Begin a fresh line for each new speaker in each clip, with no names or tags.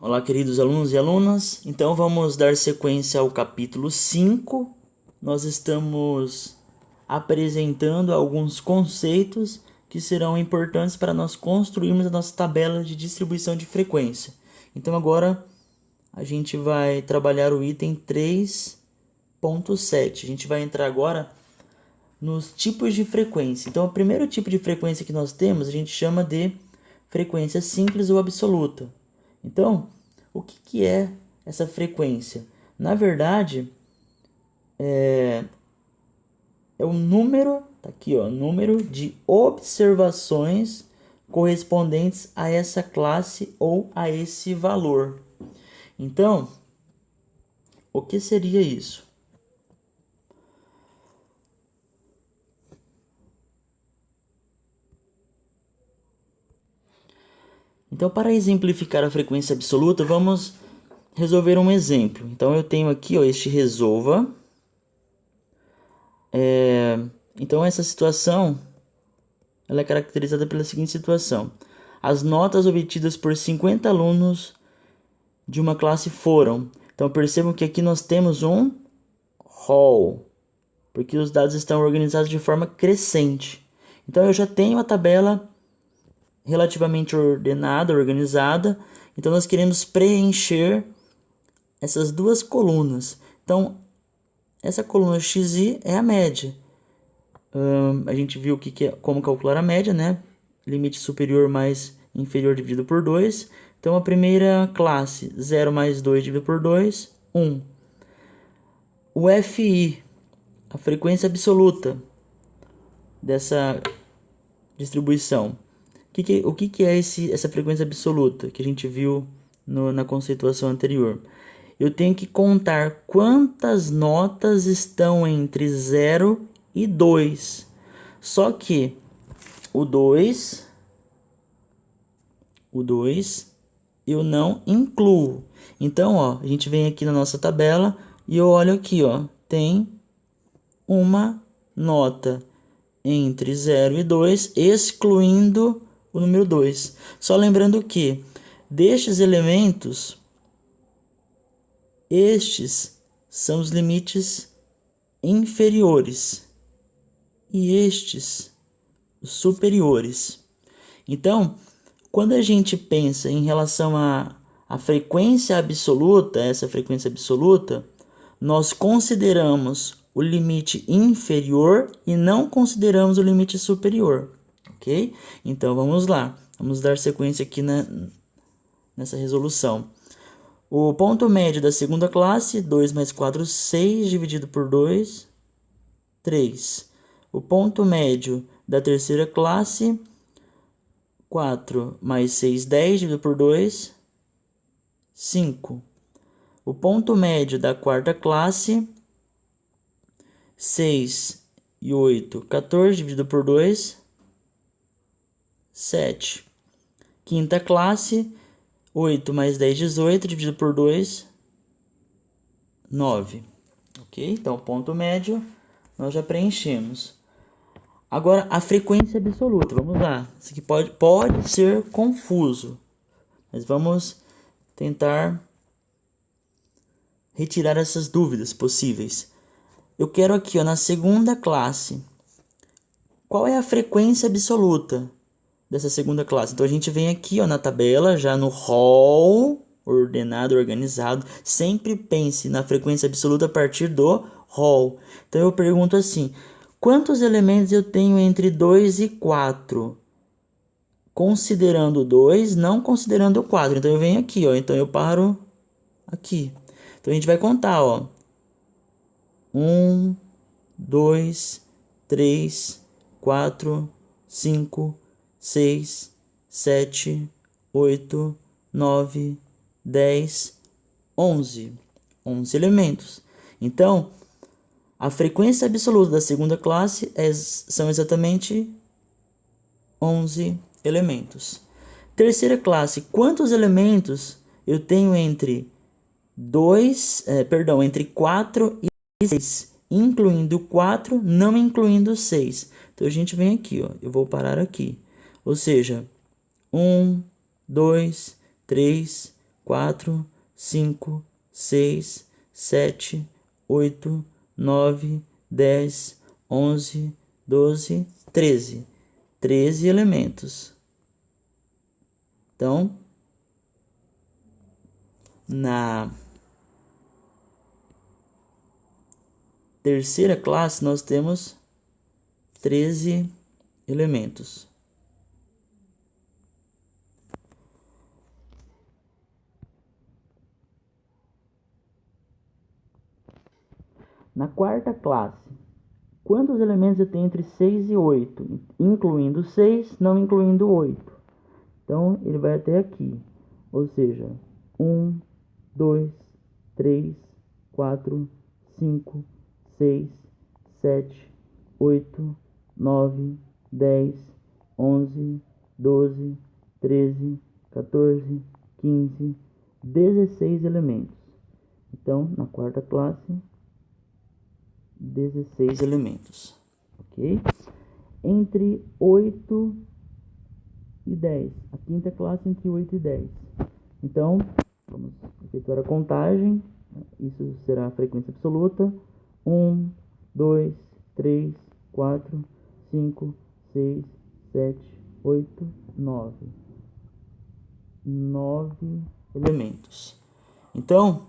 Olá, queridos alunos e alunas. Então, vamos dar sequência ao capítulo 5. Nós estamos apresentando alguns conceitos que serão importantes para nós construirmos a nossa tabela de distribuição de frequência. Então, agora a gente vai trabalhar o item 3.7. A gente vai entrar agora nos tipos de frequência. Então, o primeiro tipo de frequência que nós temos, a gente chama de frequência simples ou absoluta. Então, o que é essa frequência? Na verdade, é o número, tá aqui, ó, número de observações correspondentes a essa classe ou a esse valor. Então, o que seria isso? Então, para exemplificar a frequência absoluta, vamos resolver um exemplo. Então, eu tenho aqui, ó, este resolva. Então, essa situação ela é caracterizada pela seguinte situação. As notas obtidas por 50 alunos de uma classe foram. Então, percebam que aqui nós temos um hall, porque os dados estão organizados de forma crescente. Então, eu já tenho a tabela relativamente ordenada, organizada. Então, nós queremos preencher essas duas colunas. Então, essa coluna xi é a média. A gente viu como calcular a média, né? Limite superior mais inferior dividido por 2. Então, a primeira classe, 0 mais 2 dividido por 2, 1. O FI, a frequência absoluta dessa distribuição. O que é essa frequência absoluta que a gente viu na conceituação anterior? Eu tenho que contar quantas notas estão entre 0 e 2. Só que o 2 eu não incluo. Então, ó, a gente vem aqui na nossa tabela e eu olho aqui, ó, tem uma nota entre 0 e 2, excluindo o número 2. Só lembrando que destes elementos, estes são os limites inferiores e estes os superiores. Então, quando a gente pensa em relação à frequência absoluta, essa frequência absoluta, nós consideramos o limite inferior e não consideramos o limite superior, ok? Então, vamos lá. Vamos dar sequência aqui nessa resolução. O ponto médio da segunda classe, 2 mais 4, 6, dividido por 2, 3. O ponto médio da terceira classe, 4 mais 6, 10, dividido por 2, 5. O ponto médio da quarta classe, 6 e 8, 14, dividido por 2, 7. Quinta classe, 8 mais 10, 18, dividido por 2, 9. Ok? Então, ponto médio, nós já preenchemos. Agora, a frequência absoluta. Vamos lá. Isso aqui pode ser confuso, mas vamos tentar retirar essas dúvidas possíveis. Eu quero aqui, ó, na segunda classe, qual é a frequência absoluta dessa segunda classe? Então, a gente vem aqui, ó, na tabela, já no hall, ordenado, organizado. Sempre pense na frequência absoluta a partir do hall. Então, eu pergunto assim, quantos elementos eu tenho entre 2 e 4? Considerando 2, não considerando o 4. Então, eu venho aqui, ó. Então, eu paro aqui. Então, a gente vai contar, ó. 1, 2, 3, 4, 5, 6, 7, 8, 9, 10, 11. 11 elementos. Então, a frequência absoluta da segunda classe são exatamente 11 elementos. Terceira classe, quantos elementos eu tenho entre 4 e 6, incluindo 4, não incluindo 6. Então, a gente vem aqui, ó, eu vou parar aqui. Ou seja, 1, 2, 3, 4, 5, 6, 7, 8, 9, 10, 11, 12, 13. 13 elementos. Então, na terceira classe nós temos 13 elementos. Na quarta classe, quantos elementos eu tenho entre 6 e 8? Incluindo 6, não incluindo 8. Então, ele vai até aqui. Ou seja, 1, 2, 3, 4, 5, 6, 7, 8, 9, 10, 11, 12, 13, 14, 15, 16 elementos. Então, na quarta classe, 16 elementos, ok? Entre 8 e 10, a quinta classe entre 8 e 10. Então, vamos efetuar a contagem, isso será a frequência absoluta, 1, 2, 3, 4, 5, 6, 7, 8, 9. 9 elementos. Então,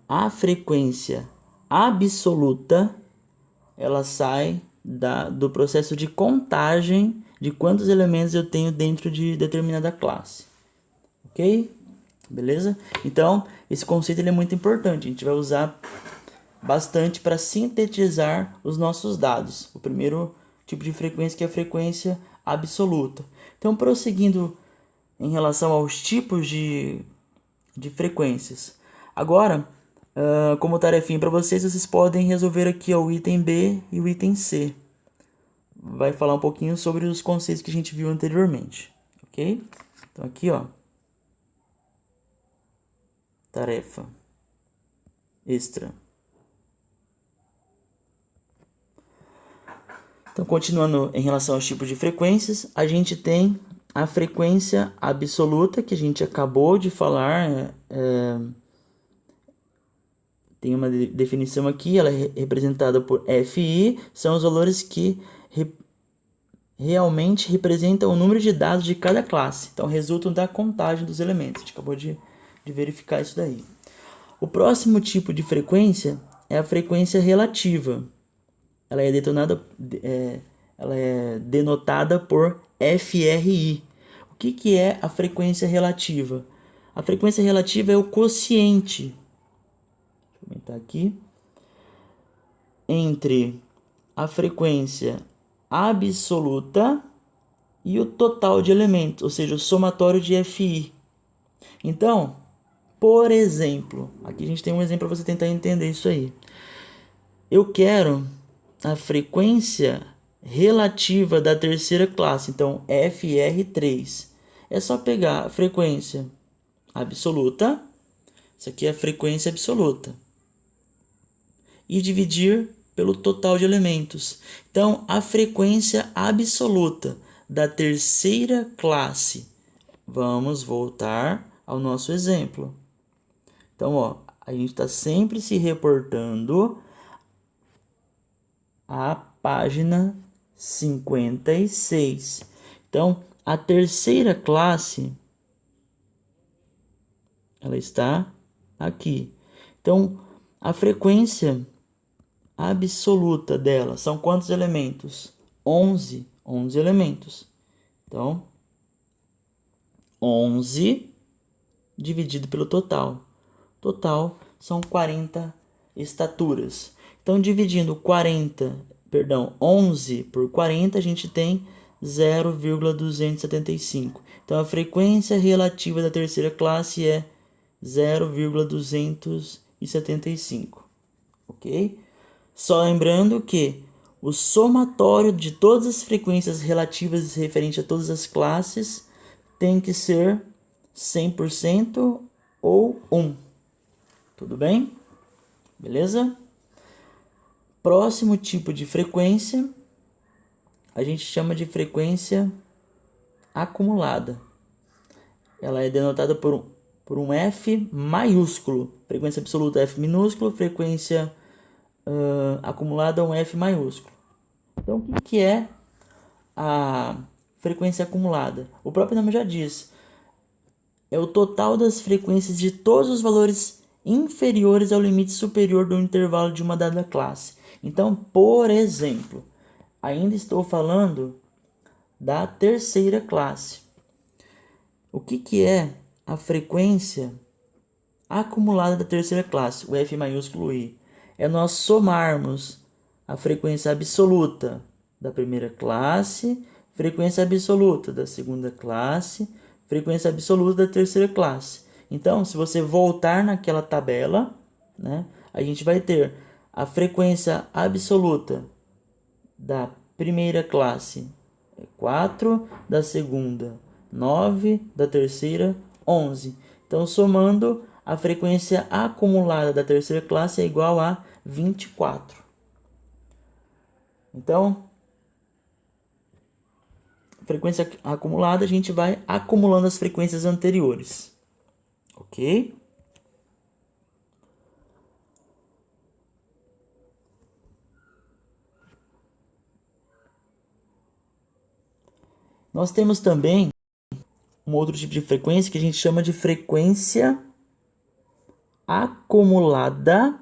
a frequência absoluta, ela sai do processo de contagem de quantos elementos eu tenho dentro de determinada classe. Ok? Beleza? Então, esse conceito ele é muito importante. A gente vai usar bastante para sintetizar os nossos dados. O primeiro tipo de frequência que é a frequência absoluta. Então, prosseguindo em relação aos tipos de frequências. Agora, como tarefinha para vocês, vocês podem resolver aqui o item B e o item C. Vai falar um pouquinho sobre os conceitos que a gente viu anteriormente, ok? Então aqui, ó, tarefa extra. Então, continuando em relação aos tipos de frequências, a gente tem a frequência absoluta, que a gente acabou de falar, tem uma definição aqui, ela é representada por FI, são os valores que realmente representam o número de dados de cada classe. Então, resultam da contagem dos elementos. A gente acabou de verificar isso daí. O próximo tipo de frequência é a frequência relativa. Ela é denotada por FRI. O que é a frequência relativa? A frequência relativa é o quociente, deixa eu aumentar aqui, entre a frequência absoluta e o total de elementos, ou seja, o somatório de FI. Então, por exemplo, aqui a gente tem um exemplo para você tentar entender isso aí. Eu quero a frequência relativa da terceira classe, então FR3. É só pegar a frequência absoluta, isso aqui é a frequência absoluta, e dividir pelo total de elementos. Então, a frequência absoluta da terceira classe. Vamos voltar ao nosso exemplo. Então, ó, a gente está sempre se reportando à página 56. Então, a terceira classe, ela está aqui. Então, a frequência absoluta dela são quantos elementos? 11 elementos. Então, 11 dividido pelo total. Total são 40 estaturas. Então, dividindo 11 por 40, a gente tem 0,275. Então, a frequência relativa da terceira classe é 0,275. Ok? Só lembrando que o somatório de todas as frequências relativas referente a todas as classes tem que ser 100% ou 1. Tudo bem? Beleza? Próximo tipo de frequência, a gente chama de frequência acumulada. ela é denotada por um F maiúsculo. Frequência absoluta F minúsculo, frequência acumulada um F maiúsculo. Então, o que é a frequência acumulada? O próprio nome já diz. É o total das frequências de todos os valores inferiores ao limite superior do intervalo de uma dada classe. Então, por exemplo, ainda estou falando da terceira classe. O que é a frequência acumulada da terceira classe, o F maiúsculo I? É nós somarmos a frequência absoluta da primeira classe, frequência absoluta da segunda classe, frequência absoluta da terceira classe. Então, se você voltar naquela tabela, né, a gente vai ter a frequência absoluta da primeira classe é 4, da segunda 9, da terceira 11. Então, somando, a frequência acumulada da terceira classe é igual a 24. Então, frequência acumulada, a gente vai acumulando as frequências anteriores. Ok? Nós temos também um outro tipo de frequência que a gente chama de frequência acumulada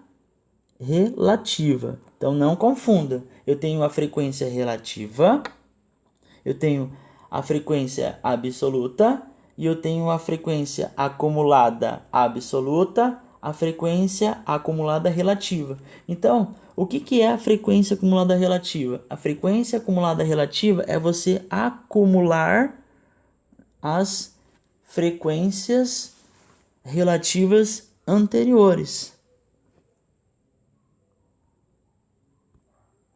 relativa. Então não confunda. Eu tenho a frequência relativa, eu tenho a frequência absoluta e eu tenho a frequência acumulada absoluta, a frequência acumulada relativa. Então, o que é a frequência acumulada relativa? A frequência acumulada relativa é você acumular as frequências relativas anteriores.